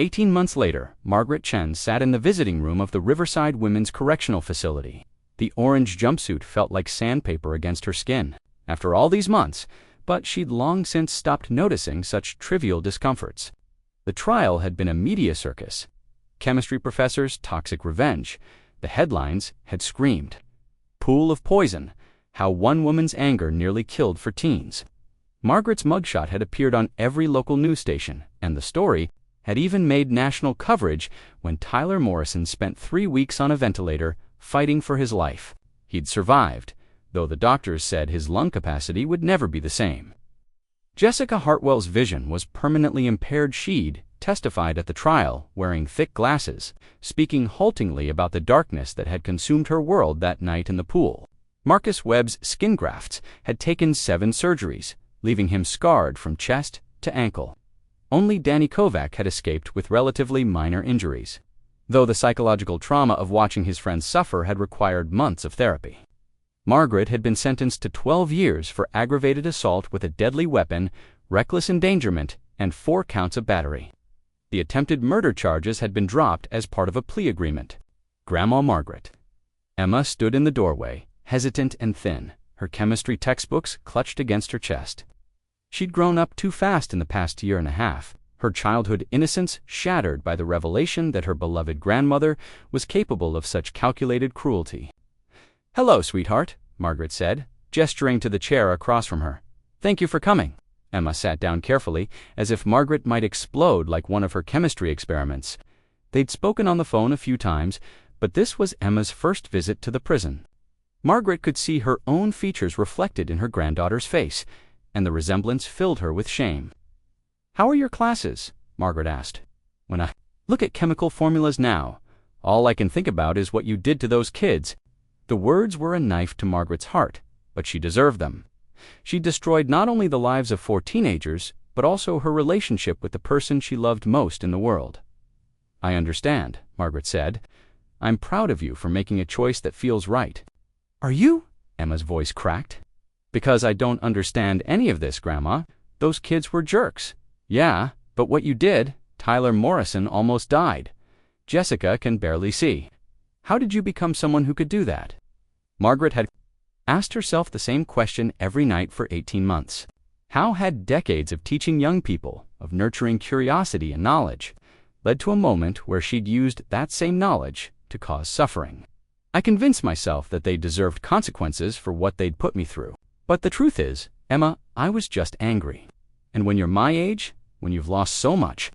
18 months later, Margaret Chen sat in the visiting room of the Riverside Women's Correctional Facility. The orange jumpsuit felt like sandpaper against her skin. After all these months, but she'd long since stopped noticing such trivial discomforts. The trial had been a media circus. Chemistry professor's toxic revenge. The headlines had screamed. Pool of poison. How one woman's anger nearly killed for teens. Margaret's mugshot had appeared on every local news station, and the story had even made national coverage when Tyler Morrison spent 3 weeks on a ventilator fighting for his life. He'd survived, though the doctors said his lung capacity would never be the same. Jessica Hartwell's vision was permanently impaired. She'd testified at the trial, wearing thick glasses, speaking haltingly about the darkness that had consumed her world that night in the pool. Marcus Webb's skin grafts had taken 7 surgeries, leaving him scarred from chest to ankle. Only Danny Kovac had escaped with relatively minor injuries, though the psychological trauma of watching his friends suffer had required months of therapy. Margaret had been sentenced to 12 years for aggravated assault with a deadly weapon, reckless endangerment, and 4 counts of battery. The attempted murder charges had been dropped as part of a plea agreement. Grandma Margaret. Emma stood in the doorway, hesitant and thin, her chemistry textbooks clutched against her chest. She'd grown up too fast in the past year and a half, her childhood innocence shattered by the revelation that her beloved grandmother was capable of such calculated cruelty. "Hello, sweetheart," Margaret said, gesturing to the chair across from her. "Thank you for coming." Emma sat down carefully, as if Margaret might explode like one of her chemistry experiments. They'd spoken on the phone a few times, but this was Emma's first visit to the prison. Margaret could see her own features reflected in her granddaughter's face, and the resemblance filled her with shame. "How are your classes?" Margaret asked. "When I look at chemical formulas now, all I can think about is what you did to those kids." The words were a knife to Margaret's heart, but she deserved them. She destroyed not only the lives of 4 teenagers, but also her relationship with the person she loved most in the world. "I understand," Margaret said. "I'm proud of you for making a choice that feels right." "Are you?" Emma's voice cracked. "Because I don't understand any of this, Grandma. Those kids were jerks." "Yeah, but what you did, Tyler Morrison almost died. Jessica can barely see. How did you become someone who could do that?" Margaret had asked herself the same question every night for 18 months. How had decades of teaching young people, of nurturing curiosity and knowledge, led to a moment where she'd used that same knowledge to cause suffering? "I convinced myself that they deserved consequences for what they'd put me through. But the truth is, Emma, I was just angry. And when you're my age, when you've lost so much,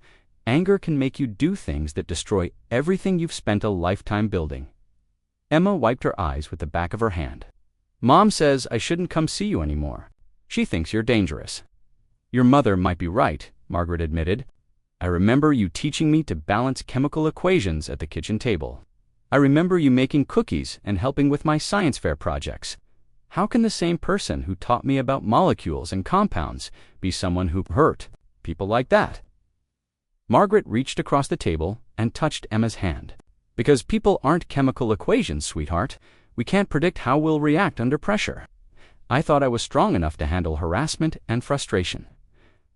anger can make you do things that destroy everything you've spent a lifetime building." Emma wiped her eyes with the back of her hand. "Mom says I shouldn't come see you anymore. She thinks you're dangerous." "Your mother might be right," Margaret admitted. "I remember you teaching me to balance chemical equations at the kitchen table. I remember you making cookies and helping with my science fair projects. How can the same person who taught me about molecules and compounds be someone who hurt people like that?" Margaret reached across the table and touched Emma's hand. "Because people aren't chemical equations, sweetheart. We can't predict how we'll react under pressure. I thought I was strong enough to handle harassment and frustration.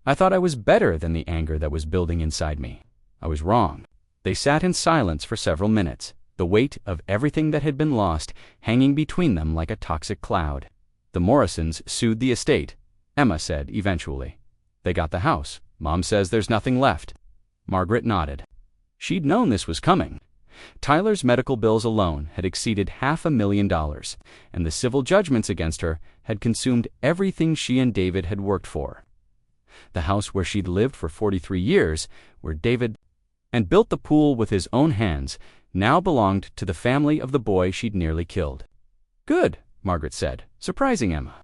I thought I was better than the anger that was building inside me. I was wrong." They sat in silence for several minutes, the weight of everything that had been lost hanging between them like a toxic cloud. "The Morrisons sued the estate," Emma said eventually. "They got the house. Mom says there's nothing left." Margaret nodded. She'd known this was coming. Tyler's medical bills alone had exceeded $500,000, and the civil judgments against her had consumed everything she and David had worked for. The house where she'd lived for 43 years, where David and built the pool with his own hands, now belonged to the family of the boy she'd nearly killed. "Good," Margaret said, surprising Emma.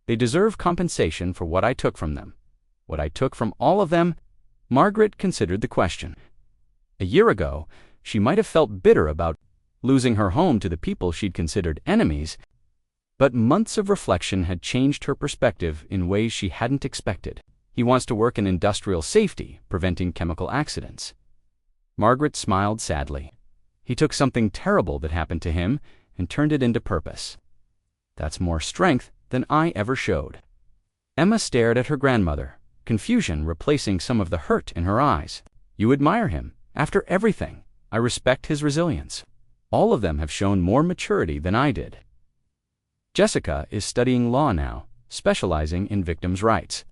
"They deserve compensation for what I took from them. What I took from all of them." Margaret considered the question. A year ago, she might have felt bitter about losing her home to the people she'd considered enemies, but months of reflection had changed her perspective in ways she hadn't expected. "He wants to work in industrial safety, preventing chemical accidents." Margaret smiled sadly. "He took something terrible that happened to him and turned it into purpose. That's more strength than I ever showed." Emma stared at her grandmother, confusion replacing some of the hurt in her eyes. You admire him. After everything, I respect his resilience. All of them have shown more maturity than I did. Jessica is studying law now, specializing in victims' rights.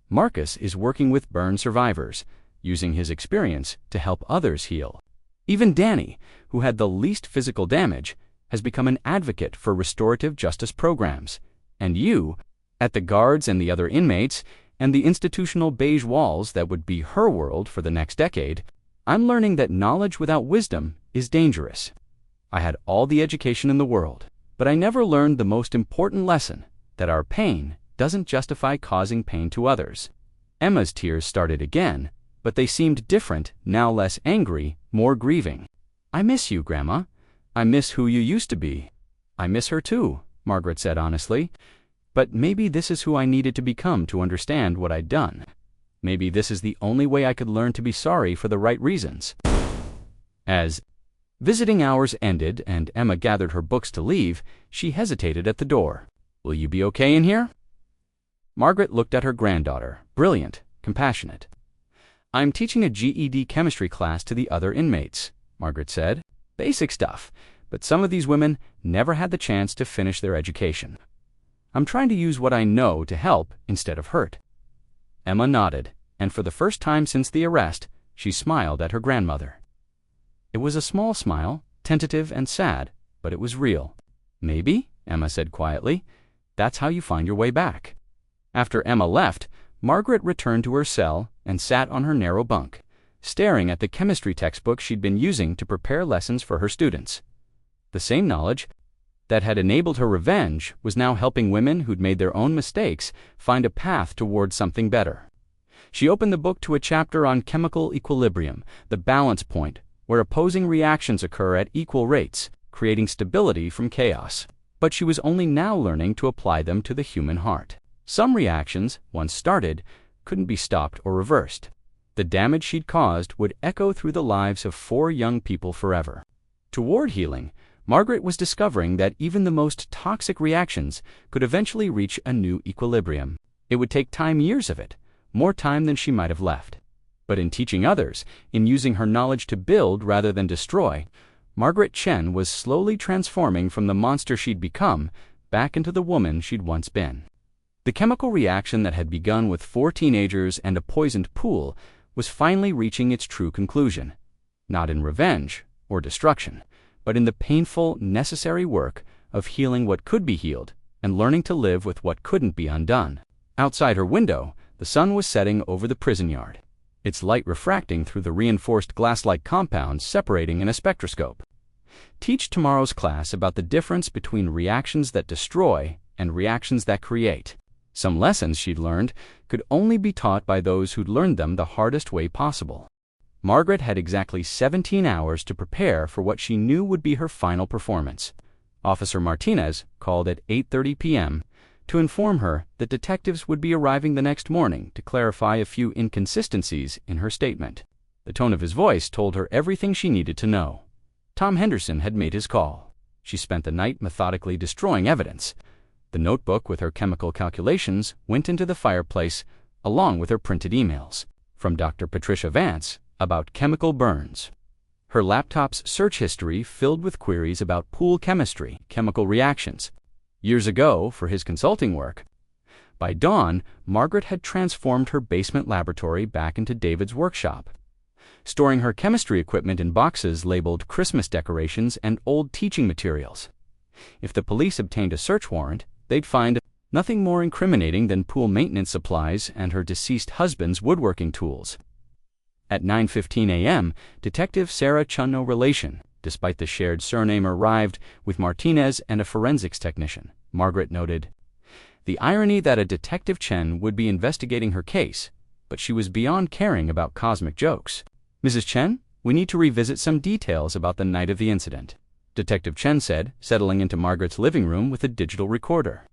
Marcus is working with burn survivors, using his experience to help others heal. Even Danny, who had the least physical damage, has become an advocate for restorative justice programs. And you, at the guards and the other inmates, and the institutional beige walls that would be her world for the next decade, I'm learning that knowledge without wisdom is dangerous. I had all the education in the world, but I never learned the most important lesson, that our pain doesn't justify causing pain to others. Emma's tears started again, but they seemed different, now less angry, more grieving. I miss you, Grandma. I miss who you used to be. I miss her too, Margaret said honestly. But maybe this is who I needed to become to understand what I'd done. Maybe this is the only way I could learn to be sorry for the right reasons. As visiting hours ended and Emma gathered her books to leave, she hesitated at the door. Will you be okay in here? Margaret looked at her granddaughter, brilliant, compassionate. I'm teaching a GED chemistry class to the other inmates, Margaret said. Basic stuff, but some of these women never had the chance to finish their education. I'm trying to use what I know to help instead of hurt. Emma nodded, and for the first time since the arrest, she smiled at her grandmother. It was a small smile, tentative and sad, but it was real. Maybe, Emma said quietly, that's how you find your way back. After Emma left, Margaret returned to her cell and sat on her narrow bunk, staring at the chemistry textbook she'd been using to prepare lessons for her students. The same knowledge that had enabled her revenge was now helping women who'd made their own mistakes find a path toward something better. She opened the book to a chapter on chemical equilibrium, the balance point, where opposing reactions occur at equal rates, creating stability from chaos. But she was only now learning to apply them to the human heart. Some reactions, once started, couldn't be stopped or reversed. The damage she'd caused would echo through the lives of 4 young people forever. Toward healing, Margaret was discovering that even the most toxic reactions could eventually reach a new equilibrium. It would take time, years of it, more time than she might have left. But in teaching others, in using her knowledge to build rather than destroy, Margaret Chen was slowly transforming from the monster she'd become back into the woman she'd once been. The chemical reaction that had begun with 4 teenagers and a poisoned pool was finally reaching its true conclusion, not in revenge or destruction, but in the painful, necessary work of healing what could be healed and learning to live with what couldn't be undone. Outside her window, the sun was setting over the prison yard, its light refracting through the reinforced glass-like compounds separating in a spectroscope. Teach tomorrow's class about the difference between reactions that destroy and reactions that create. Some lessons she'd learned could only be taught by those who'd learned them the hardest way possible. Margaret had exactly 17 hours to prepare for what she knew would be her final performance. Officer Martinez called at 8:30 p.m. to inform her that detectives would be arriving the next morning to clarify a few inconsistencies in her statement. The tone of his voice told her everything she needed to know. Tom Henderson had made his call. She spent the night methodically destroying evidence. The notebook with her chemical calculations went into the fireplace, along with her printed emails from Dr. Patricia Vance about chemical burns. Her laptop's search history filled with queries about pool chemistry, chemical reactions. Years ago, for his consulting work. By dawn, Margaret had transformed her basement laboratory back into David's workshop, storing her chemistry equipment in boxes labeled Christmas decorations and old teaching materials. If the police obtained a search warrant, they'd find nothing more incriminating than pool maintenance supplies and her deceased husband's woodworking tools. At 9:15 a.m., Detective Sarah Chun, no relation, despite the shared surname, arrived with Martinez and a forensics technician. Margaret noted the irony that a Detective Chen would be investigating her case, but she was beyond caring about cosmic jokes. Mrs. Chen, we need to revisit some details about the night of the incident, Detective Chen said, settling into Margaret's living room with a digital recorder.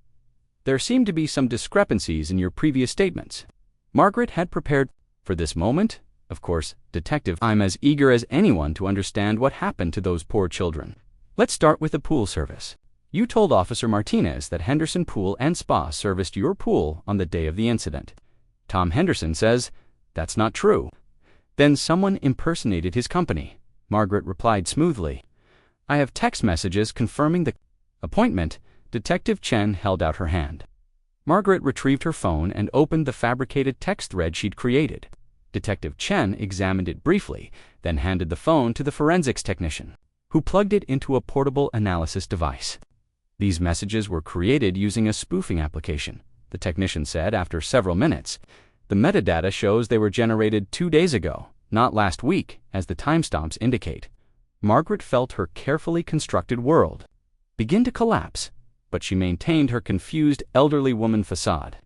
There seemed to be some discrepancies in your previous statements. Margaret had prepared for this moment. Of course, Detective, I'm as eager as anyone to understand what happened to those poor children. Let's start with the pool service. You told Officer Martinez that Henderson Pool and Spa serviced your pool on the day of the incident. Tom Henderson says that's not true. Then someone impersonated his company, Margaret replied smoothly. I have text messages confirming the appointment. Detective Chen held out her hand. Margaret retrieved her phone and opened the fabricated text thread she'd created. Detective Chen examined it briefly, then handed the phone to the forensics technician, who plugged it into a portable analysis device. These messages were created using a spoofing application, the technician said after several minutes. The metadata shows they were generated 2 days ago, not last week, as the timestamps indicate. Margaret felt her carefully constructed world begin to collapse, but she maintained her confused elderly woman facade.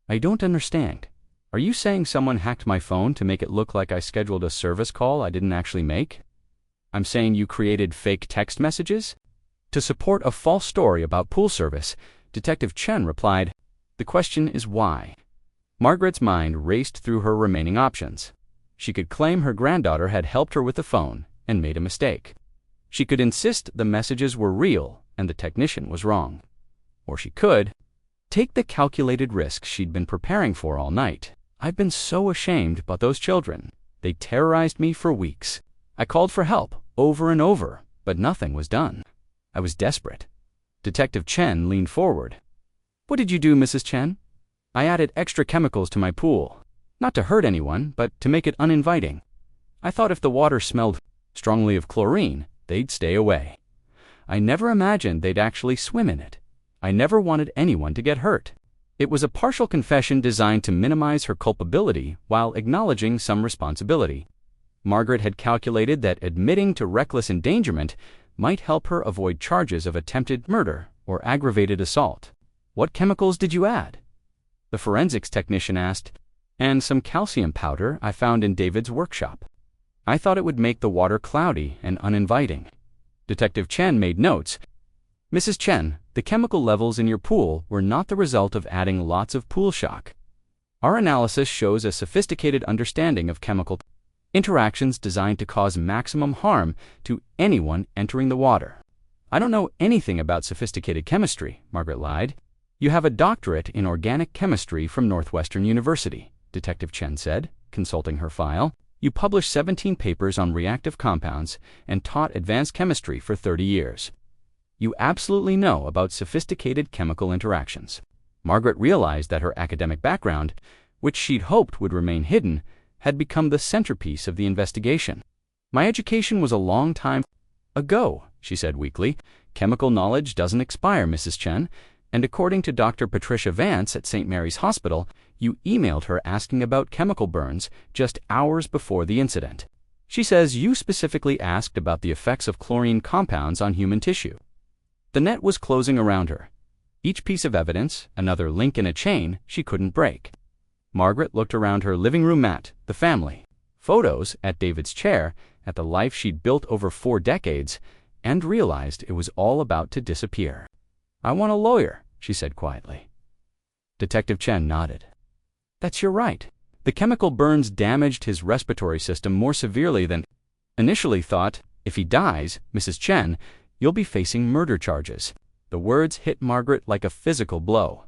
I don't understand. Are you saying someone hacked my phone to make it look like I scheduled a service call I didn't actually make? I'm saying you created fake text messages? To support a false story about pool service, Detective Chen replied, the question is why? Margaret's mind raced through her remaining options. She could claim her granddaughter had helped her with the phone and made a mistake. She could insist the messages were real and the technician was wrong. Or she could take the calculated risk she'd been preparing for all night. I've been so ashamed about those children. They terrorized me for weeks. I called for help over and over, but nothing was done. I was desperate. Detective Chen leaned forward. What did you do, Mrs. Chen? I added extra chemicals to my pool. Not to hurt anyone, but to make it uninviting. I thought if the water smelled strongly of chlorine, they'd stay away. I never imagined they'd actually swim in it. I never wanted anyone to get hurt. It was a partial confession designed to minimize her culpability while acknowledging some responsibility. Margaret had calculated that admitting to reckless endangerment might help her avoid charges of attempted murder or aggravated assault. What chemicals did you add? The forensics technician asked. And some calcium powder I found in David's workshop. I thought it would make the water cloudy and uninviting. Detective Chen made notes. Mrs. Chen, the chemical levels in your pool were not the result of adding lots of pool shock. Our analysis shows a sophisticated understanding of chemical interactions designed to cause maximum harm to anyone entering the water. I don't know anything about sophisticated chemistry, Margaret lied. You have a doctorate in organic chemistry from Northwestern University, Detective Chen said, consulting her file. You published 17 papers on reactive compounds and taught advanced chemistry for 30 years. You absolutely know about sophisticated chemical interactions. Margaret realized that her academic background, which she'd hoped would remain hidden, had become the centerpiece of the investigation. My education was a long time ago, she said weakly. Chemical knowledge doesn't expire, Mrs. Chen, and according to Dr. Patricia Vance at St. Mary's Hospital, you emailed her asking about chemical burns just hours before the incident. She says you specifically asked about the effects of chlorine compounds on human tissue. The net was closing around her. Each piece of evidence, another link in a chain she couldn't break. Margaret looked around her living room at the family, photos at David's chair, at the life she'd built over 4 decades, and realized it was all about to disappear. I want a lawyer, she said quietly. Detective Chen nodded. That's your right. The chemical burns damaged his respiratory system more severely than initially thought. If he dies, Mrs. Chen, you'll be facing murder charges. The words hit Margaret like a physical blow.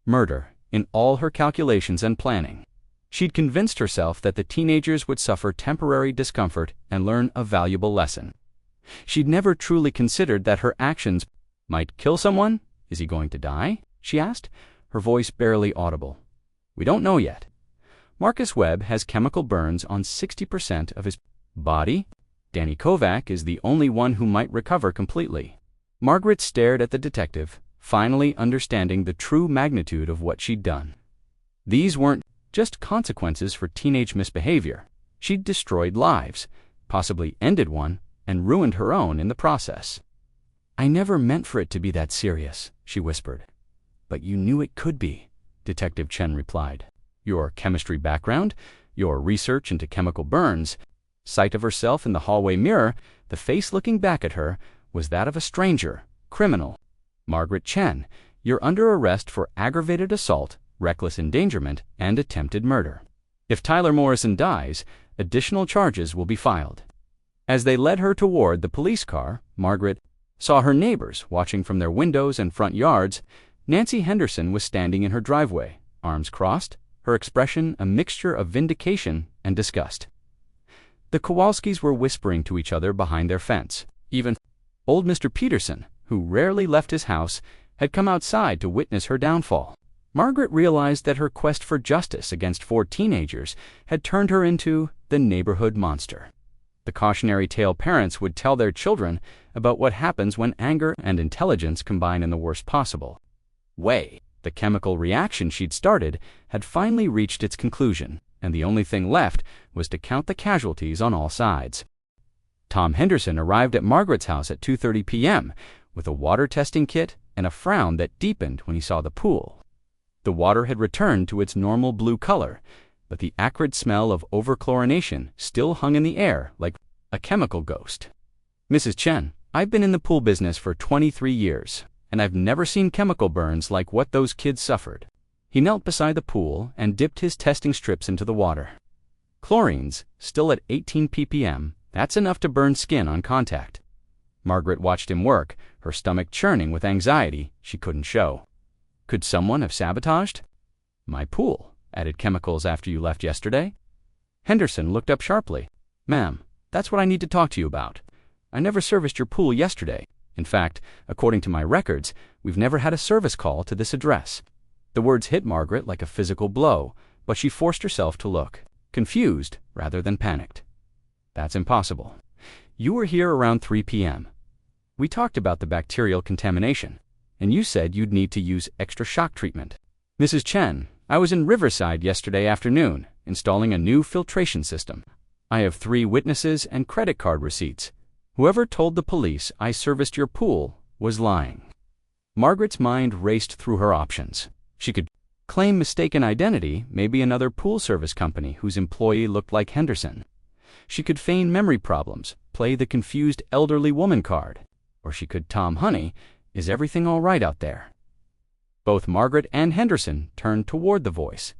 Murder, in all her calculations and planning. She'd convinced herself that the teenagers would suffer temporary discomfort and learn a valuable lesson. She'd never truly considered that her actions might kill someone. Is he going to die? She asked, her voice barely audible. We don't know yet. Marcus Webb has chemical burns on 60% of his body. Danny Kovac is the only one who might recover completely. Margaret stared at the detective, finally understanding the true magnitude of what she'd done. These weren't just consequences for teenage misbehavior. She'd destroyed lives, possibly ended one, and ruined her own in the process. I never meant for it to be that serious, she whispered. But you knew it could be, Detective Chen replied. Your chemistry background, your research into chemical burns, sight of herself in the hallway mirror, the face looking back at her, was that of a stranger, criminal. Margaret Chen, you're under arrest for aggravated assault, reckless endangerment, and attempted murder. If Tyler Morrison dies, additional charges will be filed. As they led her toward the police car, Margaret saw her neighbors watching from their windows and front yards. Nancy Henderson was standing in her driveway, arms crossed, her expression a mixture of vindication and disgust. The Kowalskis were whispering to each other behind their fence. Even old Mr. Peterson, who rarely left his house, had come outside to witness her downfall. Margaret realized that her quest for justice against 4 teenagers had turned her into the neighborhood monster. The cautionary tale parents would tell their children about what happens when anger and intelligence combine in the worst possible way. The chemical reaction she'd started had finally reached its conclusion, and the only thing left was to count the casualties on all sides. Tom Henderson arrived at Margaret's house at 2:30 p.m. with a water testing kit and a frown that deepened when he saw the pool. The water had returned to its normal blue color, but the acrid smell of overchlorination still hung in the air like a chemical ghost. "Mrs. Chen, I've been in the pool business for 23 years, and I've never seen chemical burns like what those kids suffered." He knelt beside the pool and dipped his testing strips into the water. "Chlorine's still at 18 ppm. That's enough to burn skin on contact." Margaret watched him work, her stomach churning with anxiety she couldn't show. Could someone have sabotaged? "My pool added chemicals after you left yesterday?" Henderson looked up sharply. "Ma'am, that's what I need to talk to you about. I never serviced your pool yesterday. In fact, according to my records, we've never had a service call to this address." The words hit Margaret like a physical blow, but she forced herself to look, confused rather than panicked. "That's impossible. You were here around 3 p.m. We talked about the bacterial contamination, and you said you'd need to use extra shock treatment." "Mrs. Chen, I was in Riverside yesterday afternoon, installing a new filtration system. I have 3 witnesses and credit card receipts. Whoever told the police I serviced your pool was lying." Margaret's mind raced through her options. She could claim mistaken identity, maybe another pool service company whose employee looked like Henderson. She could feign memory problems, play the confused elderly woman card. Or she could Tom Honey, "Is everything all right out there?" Both Margaret and Henderson turned toward the voice.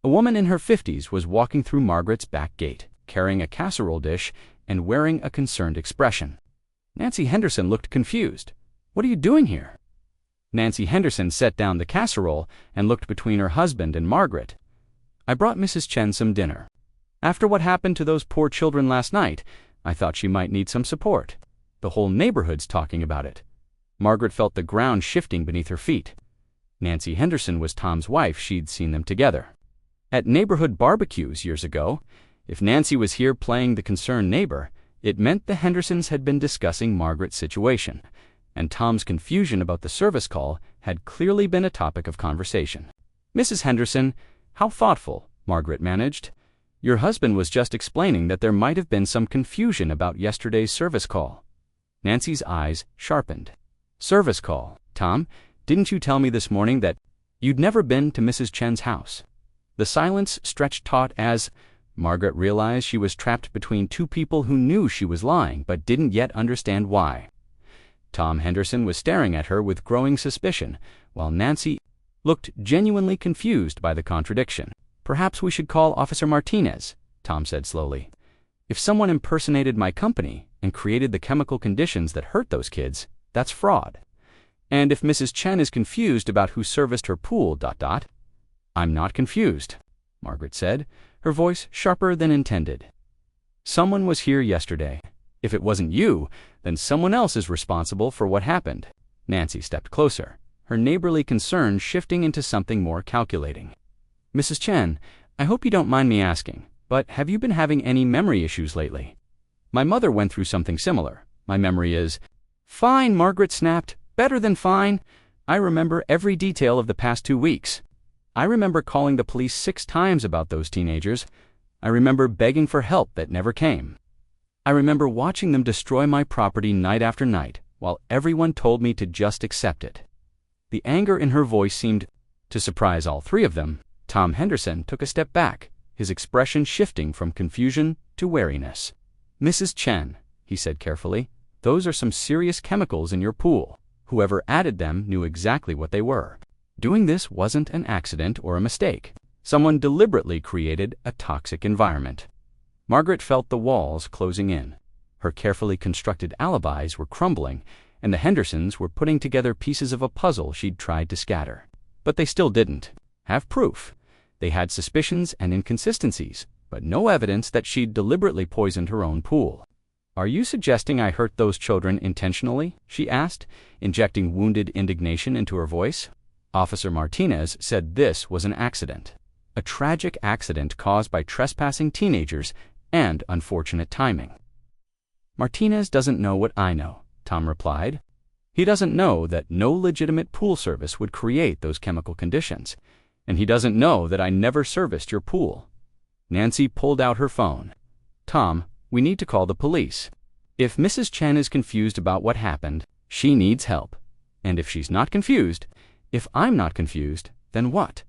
A woman in her 50s was walking through Margaret's back gate, carrying a casserole dish and wearing a concerned expression. Nancy Henderson looked confused. "What are you doing here?" Nancy Henderson set down the casserole and looked between her husband and Margaret. "I brought Mrs. Chen some dinner. After what happened to those poor children last night, I thought she might need some support. The whole neighborhood's talking about it." Margaret felt the ground shifting beneath her feet. Nancy Henderson was Tom's wife. She'd seen them together at neighborhood barbecues years ago. If Nancy was here playing the concerned neighbor, it meant the Hendersons had been discussing Margaret's situation, and Tom's confusion about the service call had clearly been a topic of conversation. "Mrs. Henderson, how thoughtful," Margaret managed. "Your husband was just explaining that there might have been some confusion about yesterday's service call." Nancy's eyes sharpened. "Service call? Tom, didn't you tell me this morning that you'd never been to Mrs. Chen's house?" The silence stretched taut as Margaret realized she was trapped between 2 people who knew she was lying but didn't yet understand why. Tom Henderson was staring at her with growing suspicion, while Nancy looked genuinely confused by the contradiction. "Perhaps we should call Officer Martinez," Tom said slowly. "If someone impersonated my company and created the chemical conditions that hurt those kids, that's fraud. And if Mrs. Chen is confused about who serviced her pool, ... I'm not confused," Margaret said, her voice sharper than intended. "Someone was here yesterday. If it wasn't you, then someone else is responsible for what happened." Nancy stepped closer, her neighborly concern shifting into something more calculating. "Mrs. Chen, I hope you don't mind me asking, but have you been having any memory issues lately?" "My mother went through something similar. My memory is—" "Fine," Margaret snapped. "Better than fine. I remember every detail of the past 2 weeks. I remember calling the police 6 times about those teenagers. I remember begging for help that never came. I remember watching them destroy my property night after night, while everyone told me to just accept it." The anger in her voice seemed to surprise all 3 of them. Tom Henderson took a step back, his expression shifting from confusion to wariness. "Mrs. Chen," he said carefully, "those are some serious chemicals in your pool. Whoever added them knew exactly what they were. Doing this wasn't an accident or a mistake. Someone deliberately created a toxic environment." Margaret felt the walls closing in. Her carefully constructed alibis were crumbling, and the Hendersons were putting together pieces of a puzzle she'd tried to scatter. But they still didn't have proof. They had suspicions and inconsistencies, but no evidence that she'd deliberately poisoned her own pool. "Are you suggesting I hurt those children intentionally?" she asked, injecting wounded indignation into her voice. Officer Martinez said this was an accident. A tragic accident caused by trespassing teenagers and unfortunate timing. "Martinez doesn't know what I know," Tom replied. "He doesn't know that no legitimate pool service would create those chemical conditions, and he doesn't know that I never serviced your pool." Nancy pulled out her phone. "Tom, we need to call the police. If Mrs. Chen is confused about what happened, she needs help. And if she's not confused, if I'm not confused, then what?"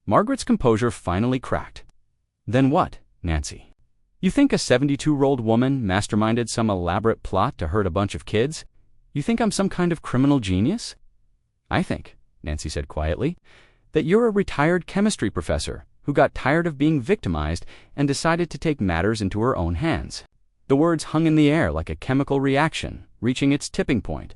Margaret's composure finally cracked. "Then what, Nancy? You think a 72-year-old woman masterminded some elaborate plot to hurt a bunch of kids? You think I'm some kind of criminal genius?" "I think," Nancy said quietly, "that you're a retired chemistry professor who got tired of being victimized and decided to take matters into her own hands." The words hung in the air like a chemical reaction, reaching its tipping point.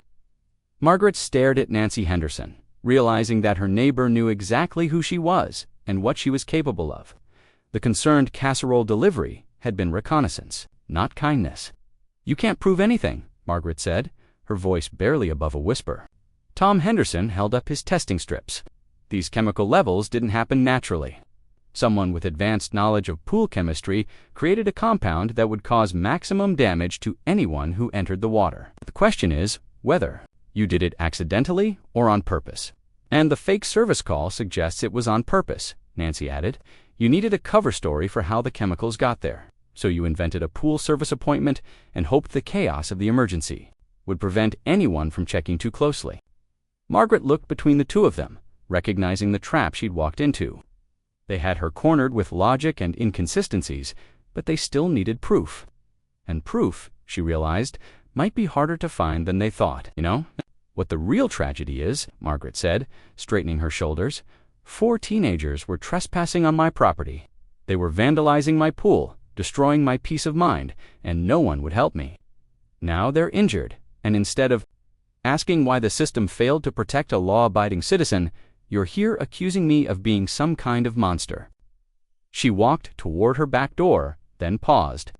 Margaret stared at Nancy Henderson, realizing that her neighbor knew exactly who she was and what she was capable of. The concerned casserole delivery had been reconnaissance, not kindness. "You can't prove anything," Margaret said, her voice barely above a whisper. Tom Henderson held up his testing strips. These chemical levels didn't happen naturally. Someone with advanced knowledge of pool chemistry created a compound that would cause maximum damage to anyone who entered the water. The question is whether you did it accidentally or on purpose. "And the fake service call suggests it was on purpose," Nancy added. "You needed a cover story for how the chemicals got there. So you invented a pool service appointment and hoped the chaos of the emergency would prevent anyone from checking too closely." Margaret looked between the two of them, recognizing the trap she'd walked into. They had her cornered with logic and inconsistencies, but they still needed proof. And proof, she realized, might be harder to find than they thought. "You know, what the real tragedy is," Margaret said, straightening her shoulders. 4 teenagers were trespassing on my property. They were vandalizing my pool, destroying my peace of mind, and no one would help me. Now they're injured, and instead of asking why the system failed to protect a law-abiding citizen, you're here accusing me of being some kind of monster." She walked toward her back door, then paused.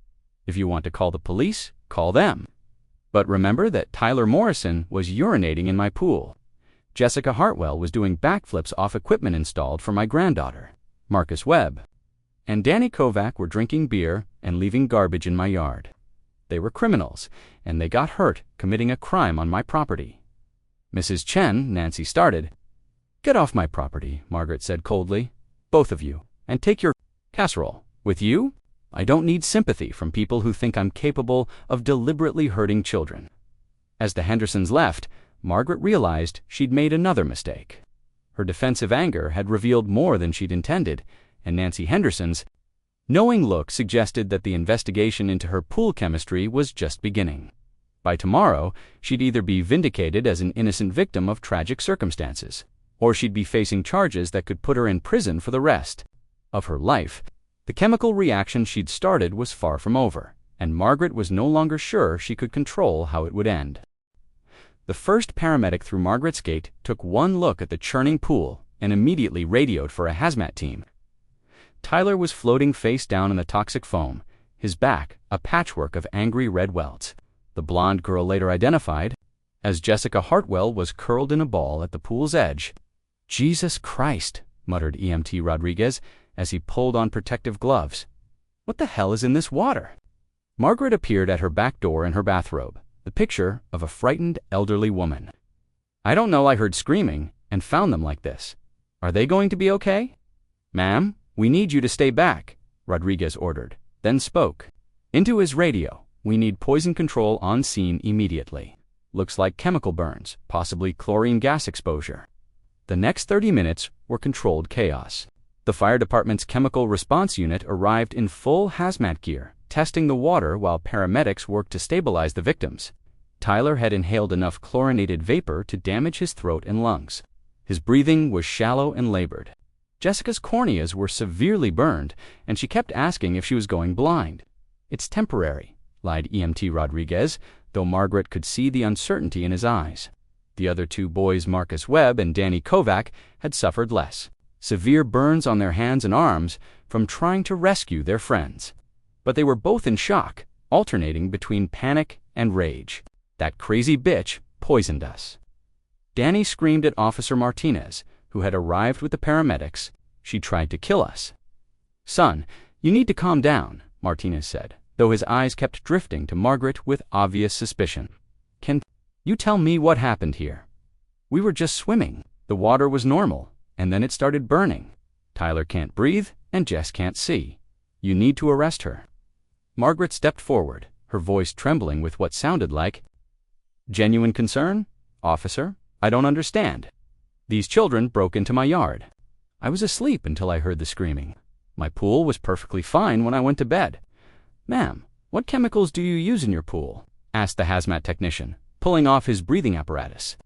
"If you want to call the police, call them. But remember that Tyler Morrison was urinating in my pool. Jessica Hartwell was doing backflips off equipment installed for my granddaughter, Marcus Webb. And Danny Kovac were drinking beer and leaving garbage in my yard. They were criminals, and they got hurt committing a crime on my property." "Mrs. Chen," Nancy started. "Get off my property," Margaret said coldly. "Both of you, and take your casserole with you. I don't need sympathy from people who think I'm capable of deliberately hurting children." As the Hendersons left, Margaret realized she'd made another mistake. Her defensive anger had revealed more than she'd intended, and Nancy Henderson's knowing look suggested that the investigation into her pool chemistry was just beginning. By tomorrow, she'd either be vindicated as an innocent victim of tragic circumstances, or she'd be facing charges that could put her in prison for the rest of her life. The chemical reaction she'd started was far from over, and Margaret was no longer sure she could control how it would end. The first paramedic through Margaret's gate took one look at the churning pool and immediately radioed for a hazmat team. Tyler was floating face down in the toxic foam, his back a patchwork of angry red welts. The blonde girl later identified as Jessica Hartwell was curled in a ball at the pool's edge. "Jesus Christ," muttered EMT Rodriguez as he pulled on protective gloves. "What the hell is in this water?" Margaret appeared at her back door in her bathrobe, the picture of a frightened elderly woman. "I don't know, I heard screaming and found them like this. Are they going to be okay?" "Ma'am, we need you to stay back," Rodriguez ordered, then spoke into his radio. "We need poison control on scene immediately. Looks like chemical burns, possibly chlorine gas exposure." The next 30 minutes were controlled chaos. The fire department's chemical response unit arrived in full hazmat gear, testing the water while paramedics worked to stabilize the victims. Tyler had inhaled enough chlorinated vapor to damage his throat and lungs. His breathing was shallow and labored. Jessica's corneas were severely burned, and she kept asking if she was going blind. "It's temporary," lied EMT Rodriguez, though Margaret could see the uncertainty in his eyes. The other 2 boys, Marcus Webb and Danny Kovac, had suffered less. severe burns on their hands and arms from trying to rescue their friends. But they were both in shock, alternating between panic and rage. That crazy bitch poisoned us. Danny screamed at Officer Martinez, who had arrived with the paramedics. She tried to kill us. Son, you need to calm down, Martinez said, though his eyes kept drifting to Margaret with obvious suspicion. Can you tell me what happened here? We were just swimming. The water was normal, and then it started burning. Tyler can't breathe, and Jess can't see. You need to arrest her. Margaret stepped forward, her voice trembling with what sounded like genuine concern. Officer, I don't understand. These children broke into my yard. I was asleep until I heard the screaming. My pool was perfectly fine when I went to bed. Ma'am, what chemicals do you use in your pool? Asked the hazmat technician, pulling off his breathing apparatus.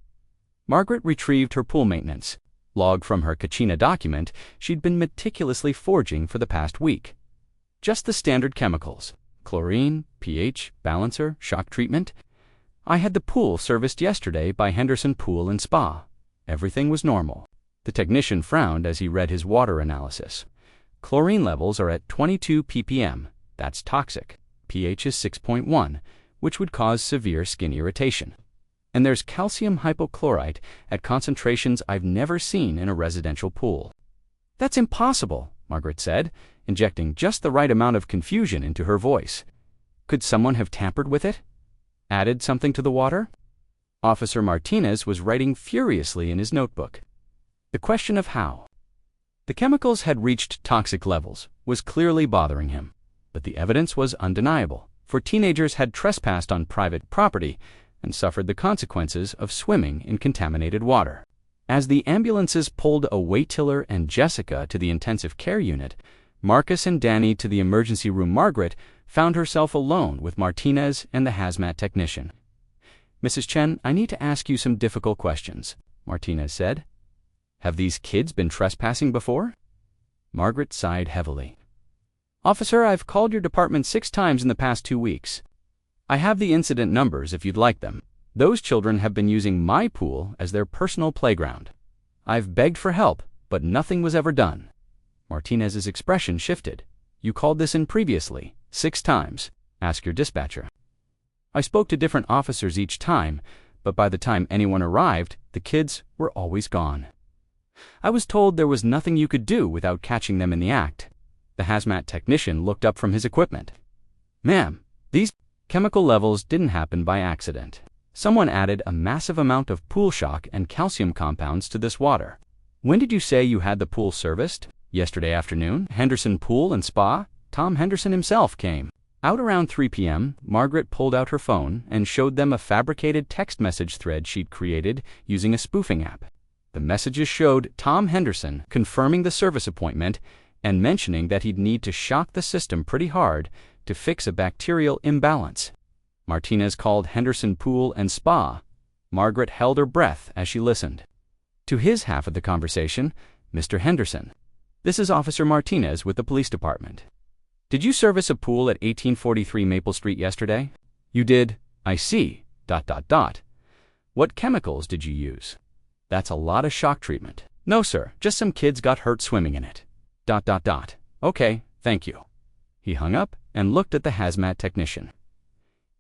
Margaret retrieved her pool maintenance log from her Kachina document she'd been meticulously forging for the past week. Just the standard chemicals: chlorine, pH, balancer, shock treatment. I had the pool serviced yesterday by Henderson Pool and Spa. Everything was normal. The technician frowned as he read his water analysis. Chlorine levels are at 22 ppm. That's toxic. pH is 6.1, which would cause severe skin irritation. And there's calcium hypochlorite at concentrations I've never seen in a residential pool. That's impossible, Margaret said, injecting just the right amount of confusion into her voice. Could someone have tampered with it? Added something to the water? Officer Martinez was writing furiously in his notebook. The question of how. The chemicals had reached toxic levels was clearly bothering him, but the evidence was undeniable, for teenagers had trespassed on private property and suffered the consequences of swimming in contaminated water. As the ambulances pulled away Tiller and Jessica to the intensive care unit, Marcus and Danny to the emergency room, Margaret found herself alone with Martinez and the hazmat technician. Mrs. Chen, I need to ask you some difficult questions, Martinez said. Have these kids been trespassing before? Margaret sighed heavily. Officer, I've called your department 6 times in the past 2 weeks. I have the incident numbers if you'd like them. Those children have been using my pool as their personal playground. I've begged for help, but nothing was ever done. Martinez's expression shifted. You called this in previously, 6 times. Ask your dispatcher. I spoke to different officers each time, but by the time anyone arrived, the kids were always gone. I was told there was nothing you could do without catching them in the act. The hazmat technician looked up from his equipment. Ma'am, these chemical levels didn't happen by accident. Someone added a massive amount of pool shock and calcium compounds to this water. When did you say you had the pool serviced? Yesterday afternoon, Henderson Pool and Spa. Tom Henderson himself came. Out around 3 p.m., Margaret pulled out her phone and showed them a fabricated text message thread she'd created using a spoofing app. The messages showed Tom Henderson confirming the service appointment and mentioning that he'd need to shock the system pretty hard to fix a bacterial imbalance. Martinez called Henderson Pool and Spa. Margaret held her breath as she listened. To his half of the conversation, Mr. Henderson. This is Officer Martinez with the police department. Did you service a pool at 1843 Maple Street yesterday? You did. I see. ... What chemicals did you use? That's a lot of shock treatment. No, sir. Just some kids got hurt swimming in it. ... Okay, thank you. He hung up and looked at the hazmat technician.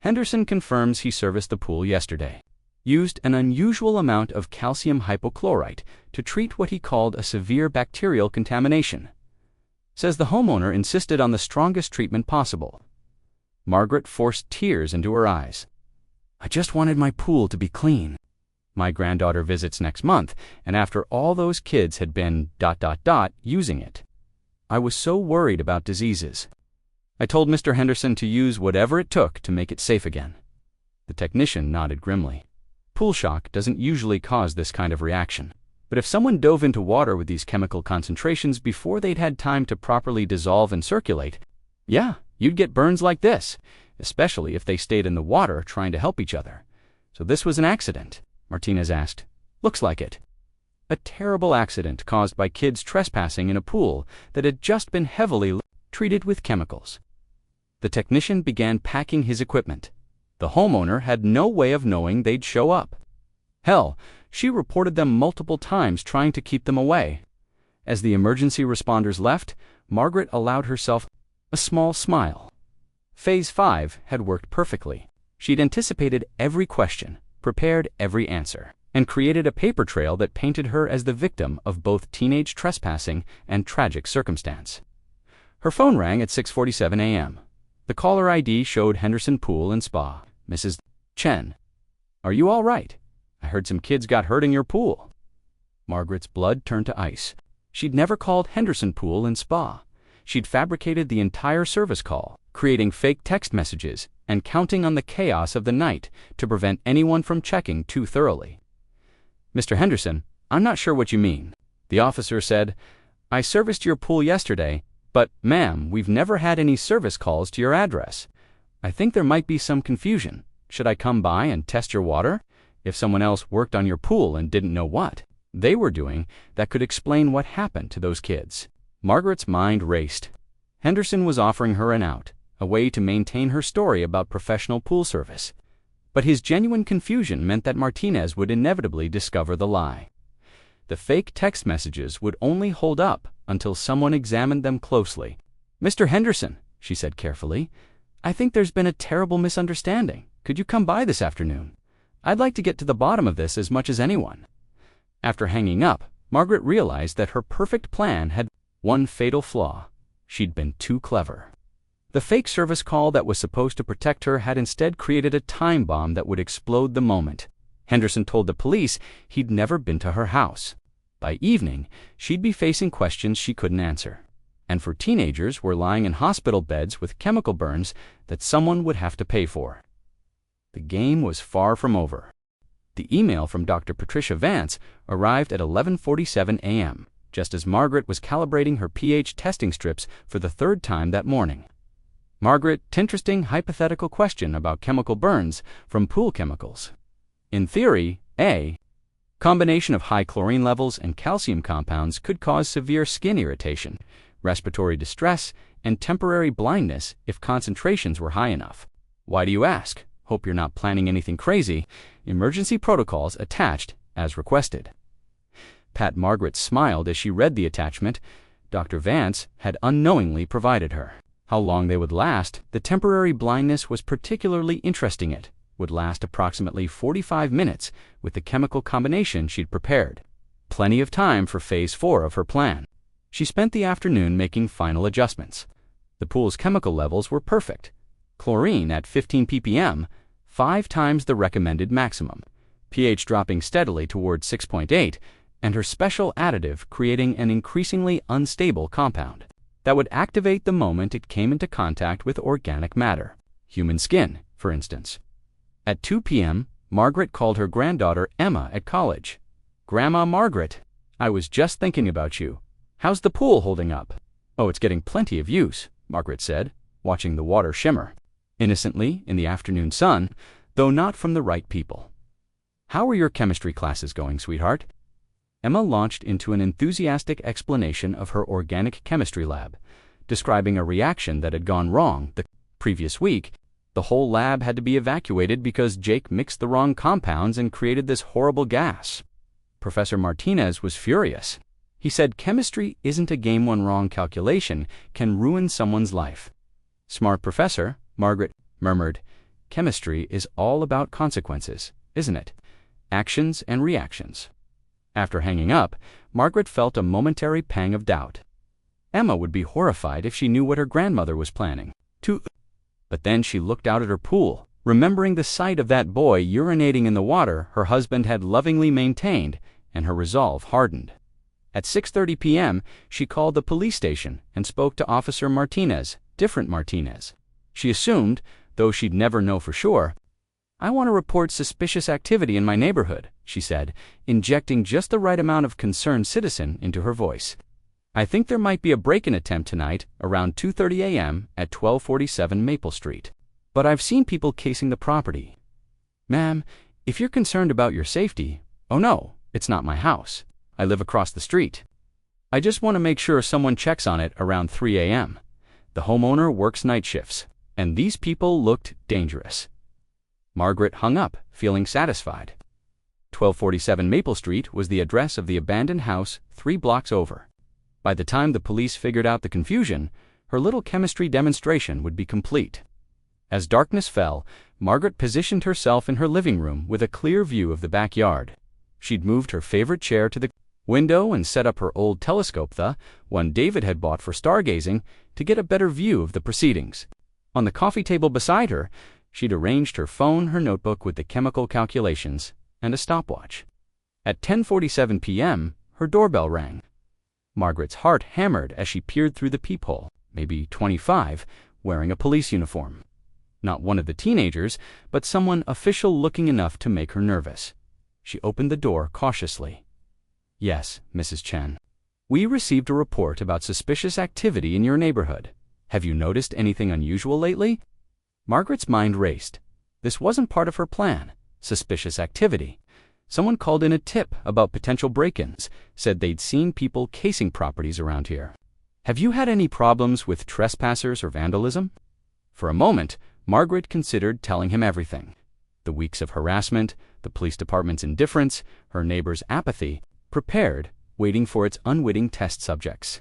Henderson confirms he serviced the pool yesterday. Used an unusual amount of calcium hypochlorite to treat what he called a severe bacterial contamination. Says the homeowner insisted on the strongest treatment possible. Margaret forced tears into her eyes. I just wanted my pool to be clean. My granddaughter visits next month, and after all those kids had been ... using it, I was so worried about diseases. I told Mr. Henderson to use whatever it took to make it safe again. The technician nodded grimly. Pool shock doesn't usually cause this kind of reaction. But if someone dove into water with these chemical concentrations before they'd had time to properly dissolve and circulate, yeah, you'd get burns like this, especially if they stayed in the water trying to help each other. So this was an accident? Martinez asked. Looks like it. A terrible accident caused by kids trespassing in a pool that had just been heavily treated with chemicals. The technician began packing his equipment. The homeowner had no way of knowing they'd show up. Hell, she reported them multiple times trying to keep them away. As the emergency responders left, Margaret allowed herself a small smile. Phase 5 had worked perfectly. She'd anticipated every question, prepared every answer, and created a paper trail that painted her as the victim of both teenage trespassing and tragic circumstance. Her phone rang at 6:47 a.m. The caller ID showed Henderson Pool and Spa. Mrs. Chen. "Are you all right? I heard some kids got hurt in your pool." Margaret's blood turned to ice. She'd never called Henderson Pool and Spa. She'd fabricated the entire service call, creating fake text messages and counting on the chaos of the night to prevent anyone from checking too thoroughly. "Mr. Henderson, I'm not sure what you mean." The officer said, "I serviced your pool yesterday, but, ma'am, we've never had any service calls to your address. I think there might be some confusion. Should I come by and test your water? If someone else worked on your pool and didn't know what they were doing, that could explain what happened to those kids." Margaret's mind raced. Henderson was offering her an out, a way to maintain her story about professional pool service. But his genuine confusion meant that Martinez would inevitably discover the lie. The fake text messages would only hold up until someone examined them closely. "Mr. Henderson," she said carefully, "I think there's been a terrible misunderstanding. Could you come by this afternoon? I'd like to get to the bottom of this as much as anyone." After hanging up, Margaret realized that her perfect plan had one fatal flaw. She'd been too clever. The fake service call that was supposed to protect her had instead created a time bomb that would explode the moment. Henderson told the police he'd never been to her house. By evening, she'd be facing questions she couldn't answer. And for teenagers were lying in hospital beds with chemical burns that someone would have to pay for. The game was far from over. The email from Dr. Patricia Vance arrived at 11:47 a.m., just as Margaret was calibrating her pH testing strips for the third time that morning. "Margaret, interesting hypothetical question about chemical burns from pool chemicals. In theory, a combination of high chlorine levels and calcium compounds could cause severe skin irritation, respiratory distress, and temporary blindness if concentrations were high enough. Why do you ask? Hope you're not planning anything crazy. Emergency protocols attached as requested." Pat Margaret smiled as she read the attachment Dr. Vance had unknowingly provided her. How long they would last, the temporary blindness was particularly interesting. It would last approximately 45 minutes with the chemical combination she'd prepared. Plenty of time for phase 4 of her plan. She spent the afternoon making final adjustments. The pool's chemical levels were perfect. Chlorine at 15 ppm, 5 times the recommended maximum. pH dropping steadily towards 6.8, and her special additive creating an increasingly unstable compound that would activate the moment it came into contact with organic matter, human skin, for instance. At 2 p.m., Margaret called her granddaughter Emma at college. "Grandma Margaret, I was just thinking about you. How's the pool holding up?" "Oh, it's getting plenty of use," Margaret said, watching the water shimmer innocently in the afternoon sun, though not from the right people. "How are your chemistry classes going, sweetheart?" Emma launched into an enthusiastic explanation of her organic chemistry lab, describing a reaction that had gone wrong the previous week. The whole lab had to be evacuated because Jake mixed the wrong compounds and created this horrible gas. Professor Martinez was furious. He said chemistry isn't a game one wrong calculation can ruin someone's life. "Smart professor," Margaret murmured. "Chemistry is all about consequences, isn't it? Actions and reactions." After hanging up, Margaret felt a momentary pang of doubt. Emma would be horrified if she knew what her grandmother was planning. But then she looked out at her pool, remembering the sight of that boy urinating in the water her husband had lovingly maintained, and her resolve hardened. At 6:30 p.m., she called the police station and spoke to Officer Martinez, different Martinez. She assumed, though she'd never know for sure. "I want to report suspicious activity in my neighborhood," she said, injecting just the right amount of concerned citizen into her voice. "I think there might be a break-in attempt tonight around 2:30 a.m. at 1247 Maple Street. But I've seen people casing the property. Ma'am, if you're concerned about your safety, oh no, it's not my house. I live across the street. I just want to make sure someone checks on it around 3 a.m. The homeowner works night shifts, and these people looked dangerous." Margaret hung up, feeling satisfied. 1247 Maple Street was the address of the abandoned house 3 blocks over. By the time the police figured out the confusion, her little chemistry demonstration would be complete. As darkness fell, Margaret positioned herself in her living room with a clear view of the backyard. She'd moved her favorite chair to the window and set up her old telescope, the one David had bought for stargazing, to get a better view of the proceedings. On the coffee table beside her, she'd arranged her phone, her notebook with the chemical calculations, and a stopwatch. At 10:47 p.m., her doorbell rang. Margaret's heart hammered as she peered through the peephole, maybe 25, wearing a police uniform. Not one of the teenagers, but someone official-looking enough to make her nervous. She opened the door cautiously. "Yes, Mrs. Chen. We received a report about suspicious activity in your neighborhood. Have you noticed anything unusual lately?" Margaret's mind raced. This wasn't part of her plan. Suspicious activity. Someone called in a tip about potential break-ins, said they'd seen people casing properties around here. "Have you had any problems with trespassers or vandalism?" For a moment, Margaret considered telling him everything. The weeks of harassment, the police department's indifference, her neighbor's apathy, prepared, waiting for its unwitting test subjects.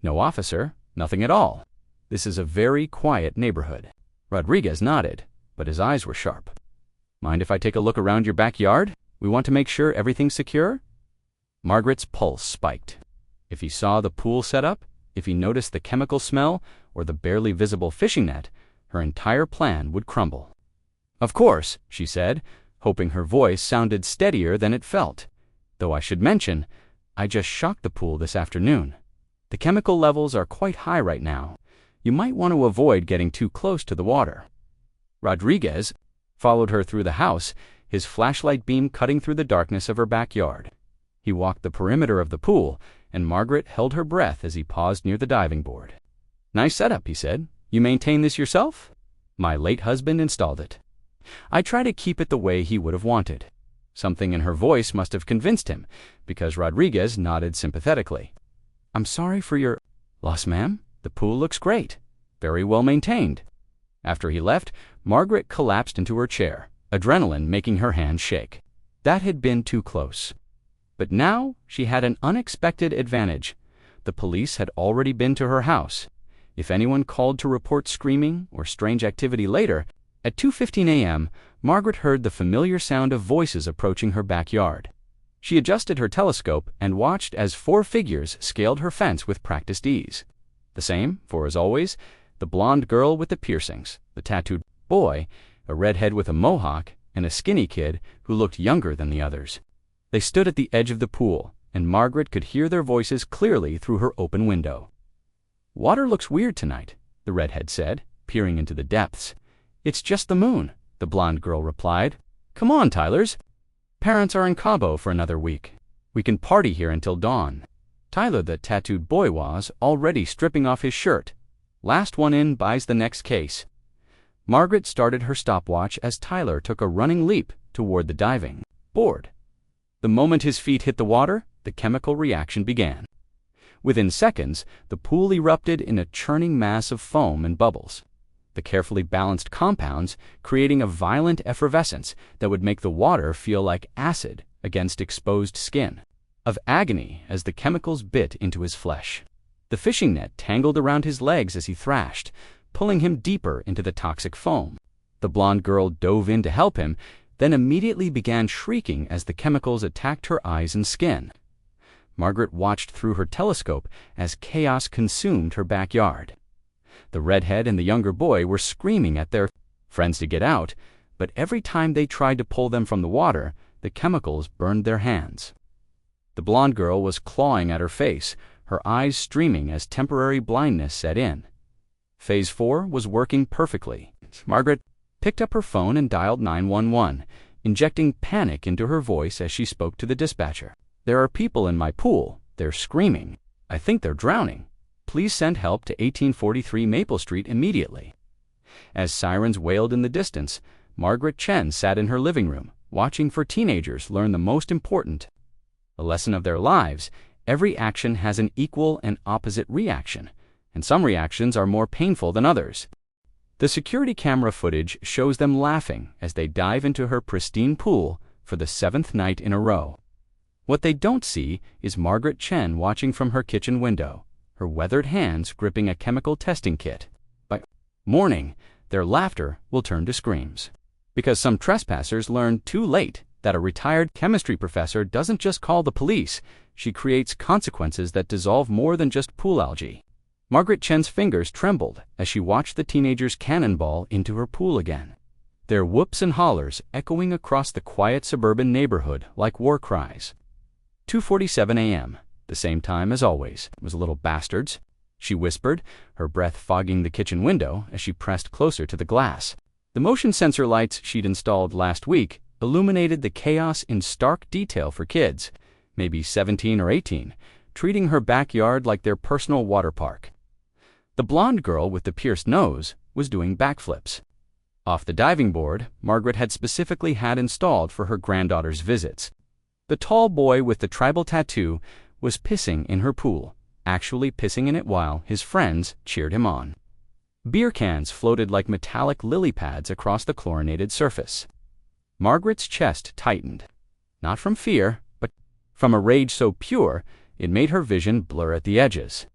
"No officer, nothing at all. This is a very quiet neighborhood." Rodriguez nodded, but his eyes were sharp. "Mind if I take a look around your backyard? We want to make sure everything's secure?" Margaret's pulse spiked. If he saw the pool set up, if he noticed the chemical smell, or the barely visible fishing net, her entire plan would crumble. "Of course," she said, hoping her voice sounded steadier than it felt. "Though I should mention, I just shocked the pool this afternoon. The chemical levels are quite high right now. You might want to avoid getting too close to the water." Rodriguez followed her through the house, his flashlight beam cutting through the darkness of her backyard. He walked the perimeter of the pool, and Margaret held her breath as he paused near the diving board. "Nice setup," he said. "You maintain this yourself?" "My late husband installed it. I try to keep it the way he would have wanted." Something in her voice must have convinced him, because Rodriguez nodded sympathetically. "I'm sorry for your loss, ma'am. The pool looks great. Very well maintained." After he left, Margaret collapsed into her chair, adrenaline making her hands shake. That had been too close. But now she had an unexpected advantage. The police had already been to her house. If anyone called to report screaming or strange activity later, at 2:15 a.m., Margaret heard the familiar sound of voices approaching her backyard. She adjusted her telescope and watched as 4 figures scaled her fence with practiced ease. The same, for as always, the blonde girl with the piercings, the tattooed boy, a redhead with a mohawk, and a skinny kid who looked younger than the others. They stood at the edge of the pool, and Margaret could hear their voices clearly through her open window. "Water looks weird tonight," the redhead said, peering into the depths. "It's just the moon," the blonde girl replied. "Come on, Tylers. Parents are in Cabo for another week. We can party here until dawn." Tyler, the tattooed boy, was already stripping off his shirt. Last one in buys the next case. Margaret started her stopwatch as Tyler took a running leap toward the diving board. The moment his feet hit the water, the chemical reaction began. Within seconds, the pool erupted in a churning mass of foam and bubbles, the carefully balanced compounds creating a violent effervescence that would make the water feel like acid against exposed skin, of agony as the chemicals bit into his flesh. The fishing net tangled around his legs as he thrashed, pulling him deeper into the toxic foam. The blonde girl dove in to help him, then immediately began shrieking as the chemicals attacked her eyes and skin. Margaret watched through her telescope as chaos consumed her backyard. The redhead and the younger boy were screaming at their friends to get out, but every time they tried to pull them from the water, the chemicals burned their hands. The blonde girl was clawing at her face, her eyes streaming as temporary blindness set in. Phase 4 was working perfectly. Margaret picked up her phone and dialed 911, injecting panic into her voice as she spoke to the dispatcher. "There are people in my pool. They're screaming. I think they're drowning. Please send help to 1843 Maple Street immediately." As sirens wailed in the distance, Margaret Chen sat in her living room, watching for teenagers learn the most important a lesson of their lives. Every action has an equal and opposite reaction, and some reactions are more painful than others. The security camera footage shows them laughing as they dive into her pristine pool for the 7th night in a row. What they don't see is Margaret Chen watching from her kitchen window, her weathered hands gripping a chemical testing kit. By morning, their laughter will turn to screams. Because some trespassers learned too late that a retired chemistry professor doesn't just call the police, she creates consequences that dissolve more than just pool algae. Margaret Chen's fingers trembled as she watched the teenagers cannonball into her pool again, their whoops and hollers echoing across the quiet suburban neighborhood like war cries. 2:47 a.m., the same time as always. It was little bastards, she whispered, her breath fogging the kitchen window as she pressed closer to the glass. The motion sensor lights she'd installed last week illuminated the chaos in stark detail for kids, maybe 17 or 18, treating her backyard like their personal water park. The blonde girl with the pierced nose was doing backflips off the diving board Margaret had specifically had installed for her granddaughter's visits. The tall boy with the tribal tattoo was pissing in her pool, actually pissing in it while his friends cheered him on. Beer cans floated like metallic lily pads across the chlorinated surface. Margaret's chest tightened, not from fear, but from a rage so pure it made her vision blur at the edges.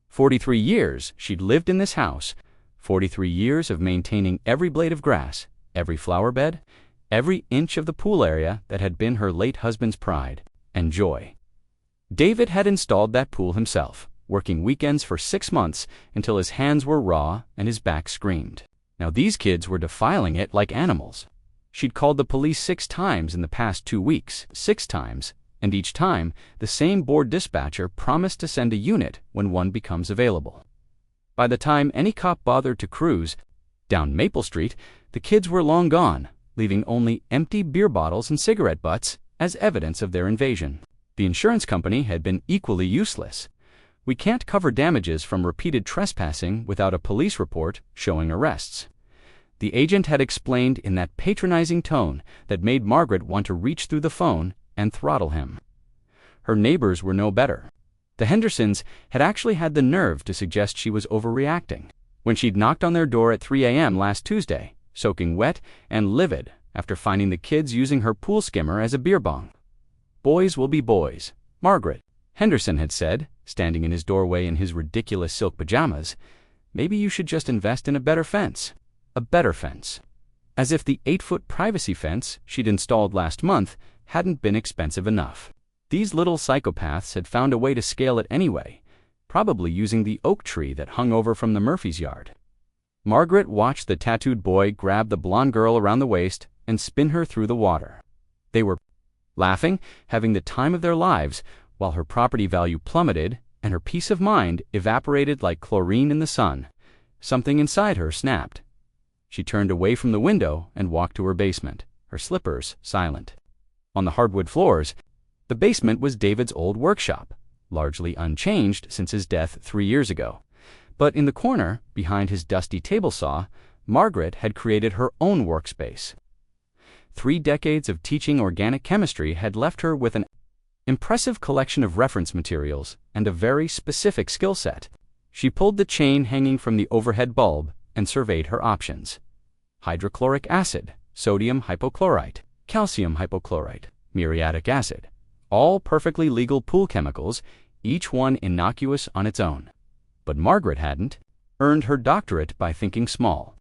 43 years she'd lived in this house, 43 years of maintaining every blade of grass, every flower bed, every inch of the pool area that had been her late husband's pride and joy. David had installed that pool himself, working weekends for 6 months until his hands were raw and his back screamed. Now these kids were defiling it like animals. She'd called the police 6 times in the past 2 weeks, 6 times, and each time, the same board dispatcher promised to send a unit when one becomes available. By the time any cop bothered to cruise down Maple Street, the kids were long gone, leaving only empty beer bottles and cigarette butts as evidence of their invasion. The insurance company had been equally useless. We can't cover damages from repeated trespassing without a police report showing arrests. The agent had explained in that patronizing tone that made Margaret want to reach through the phone and throttle him. Her neighbors were no better. The Hendersons had actually had the nerve to suggest she was overreacting when she'd knocked on their door at 3 a.m. last Tuesday, soaking wet and livid after finding the kids using her pool skimmer as a beer bong. Boys will be boys, Margaret, Henderson had said, standing in his doorway in his ridiculous silk pajamas. Maybe you should just invest in a better fence. A better fence. As if the 8-foot privacy fence she'd installed last month hadn't been expensive enough. These little psychopaths had found a way to scale it anyway, probably using the oak tree that hung over from the Murphy's yard. Margaret watched the tattooed boy grab the blonde girl around the waist and spin her through the water. They were laughing, having the time of their lives, while her property value plummeted and her peace of mind evaporated like chlorine in the sun. Something inside her snapped. She turned away from the window and walked to her basement, her slippers silent. On the hardwood floors, the basement was David's old workshop, largely unchanged since his death 3 years ago. But in the corner, behind his dusty table saw, Margaret had created her own workspace. 3 decades of teaching organic chemistry had left her with an impressive collection of reference materials and a very specific skill set. She pulled the chain hanging from the overhead bulb and surveyed her options. Hydrochloric acid, sodium hypochlorite, calcium hypochlorite, muriatic acid. All perfectly legal pool chemicals, each one innocuous on its own. But Margaret hadn't earned her doctorate by thinking small.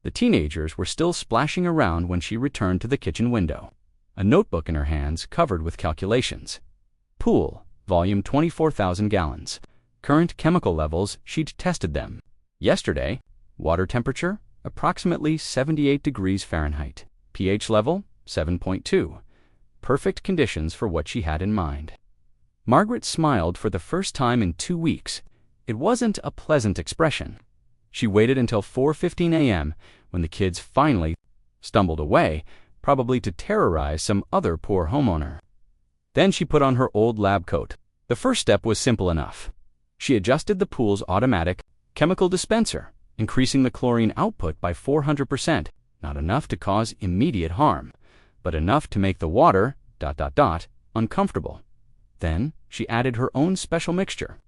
The teenagers were still splashing around when she returned to the kitchen window, a notebook in her hands covered with calculations. Pool, volume 24,000 gallons. Current chemical levels, she'd tested them. Yesterday, water temperature, approximately 78 degrees Fahrenheit. pH level, 7.2. Perfect conditions for what she had in mind. Margaret smiled for the first time in 2 weeks. It wasn't a pleasant expression. She waited until 4:15 a.m. when the kids finally stumbled away, probably to terrorize some other poor homeowner. Then she put on her old lab coat. The first step was simple enough. She adjusted the pool's automatic chemical dispenser, increasing the chlorine output by 400%, not enough to cause immediate harm, but enough to make the water ... uncomfortable. Then she added her own special mixture,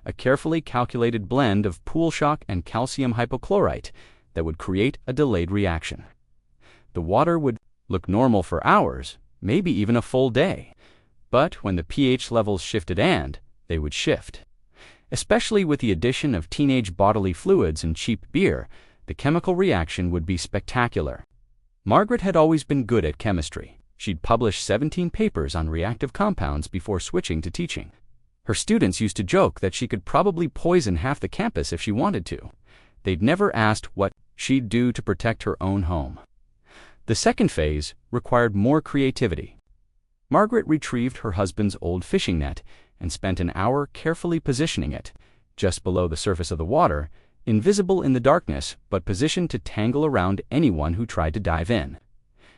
a carefully calculated blend of pool shock and calcium hypochlorite that would create a delayed reaction. The water would look normal for hours, maybe even a full day, But when the pH levels shifted, and they would shift. Especially with the addition of teenage bodily fluids and cheap beer, the chemical reaction would be spectacular. Margaret had always been good at chemistry. She'd published 17 papers on reactive compounds before switching to teaching. Her students used to joke that she could probably poison half the campus if she wanted to. They'd never asked what she'd do to protect her own home. The second phase required more creativity. Margaret retrieved her husband's old fishing net and spent an hour carefully positioning it, just below the surface of the water, invisible in the darkness but positioned to tangle around anyone who tried to dive in.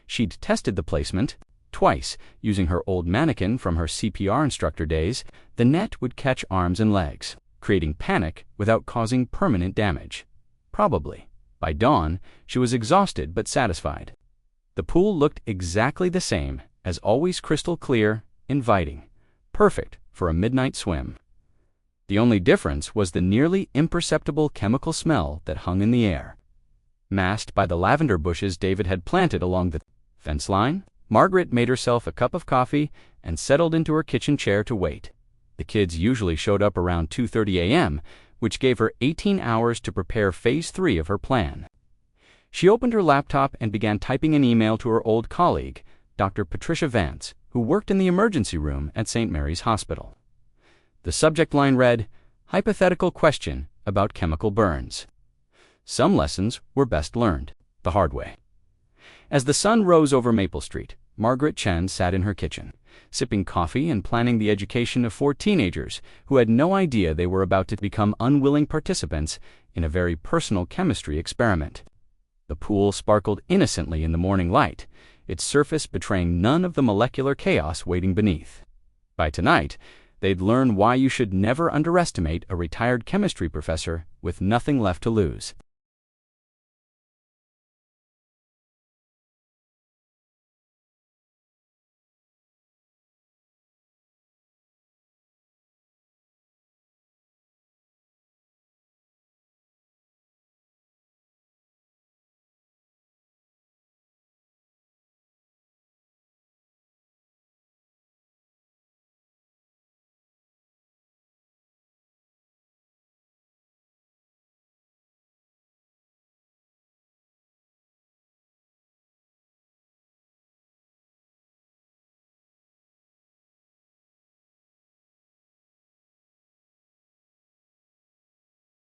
She'd tested the placement twice, using her old mannequin from her CPR instructor days. The net would catch arms and legs, creating panic without causing permanent damage. Probably. By dawn, she was exhausted but satisfied. The pool looked exactly the same, as always, crystal clear, inviting, perfect for a midnight swim. The only difference was the nearly imperceptible chemical smell that hung in the air. Masked by the lavender bushes David had planted along the fence line, Margaret made herself a cup of coffee and settled into her kitchen chair to wait. The kids usually showed up around 2:30 a.m., which gave her 18 hours to prepare Phase 3 of her plan. She opened her laptop and began typing an email to her old colleague, Dr. Patricia Vance, who worked in the emergency room at St. Mary's Hospital. The subject line read, "Hypothetical question about chemical burns." Some lessons were best learned the hard way. As the sun rose over Maple Street, Margaret Chen sat in her kitchen, sipping coffee and planning the education of 4 teenagers who had no idea they were about to become unwilling participants in a very personal chemistry experiment. The pool sparkled innocently in the morning light, its surface betraying none of the molecular chaos waiting beneath. By tonight, they'd learn why you should never underestimate a retired chemistry professor with nothing left to lose.